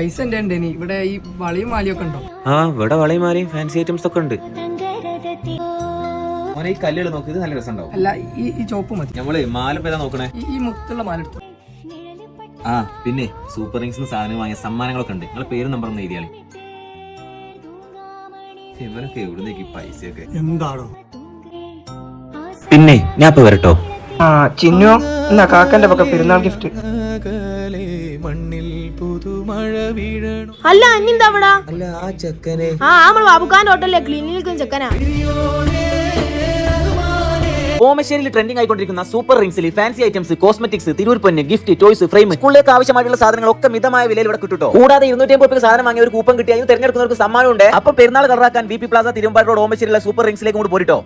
പൈസ എന്റെ ഉണ്ട് ഇവിടെ ഈ വളയും മാലയും ഒക്കെ ഉണ്ടോ? ആ ഇവിടെ വളയും മാലയും ഫാൻസി ഐറ്റംസ് ഒക്കെ ഉണ്ട്. ഈ കല്ലുകൾ നോക്ക്, ഇത് നല്ല രസം ഉണ്ടാവും. അല്ല ഈ ചോപ്പ് മതി. നമ്മള് മാല ഏതാ നോക്കണേ? ഈ മുത്തുള്ള മാല എടുത്തു. ആ പിന്നെ സൂപ്പർ റിങ്സിന് സാധനം വാങ്ങിയ സമ്മാനങ്ങളൊക്കെ ഉണ്ട്. നിങ്ങളെ പേരും നമ്പർ ഒന്ന് എഴുതിയാളി. ഇവരൊക്കെ എവിടുന്നേക്ക് പൈസയൊക്കെ? എന്താണോ പിന്നെ ഞാൻ ഇപ്പൊ വരട്ടോ. ആ ചിന്നു എന്നാ കാക്കന്റെ പക്ക പെരുന്നാൾ ഗിഫ്റ്റ്. അല്ല അന്നിന്താ അവിടെ? അല്ല ആ ചെക്കനെ നമ്മൾ ബാബുഖാന്റെ ഹോട്ടലിലെ ക്ലീനിൽ നിൽക്കുന്ന ചെക്കനാ. ഓമശ്ശേരിയിൽ ട്രെൻഡിംഗ് ആയിക്കൊണ്ടിരിക്കുന്ന സൂപ്പർ റിങ്സിൽ ഫാൻസി ഐറ്റംസ്, കോസ്മെറ്റിക്സ്, തിരൂർ പൊന്ന്, ഗിഫ്റ്റ്, ടോയ്സ്, ഫ്രെയിം, സ്കൂളിലേക്ക് ആവശ്യമായിട്ടുള്ള സാധനങ്ങളൊക്കെ മിതമായ വിലയിൽ ഇവിടെ കിട്ടും. കൂടാതെ 250 സാധനം വാങ്ങിയ ഒരു കൂപ്പൺ കിട്ടിയ തിരഞ്ഞെടുക്കുന്നവർക്ക് സമ്മാനമുണ്ട്. അപ്പൊ പെരുന്നാൾ കളറാക്കാൻ BP പ്ലാസ, തിരുവമ്പാട് റോഡ്, ഓമശ്ശേരിയിലെ സൂപ്പർ റിങ്സിലേക്ക് കൂടി പോരിട്ടോ.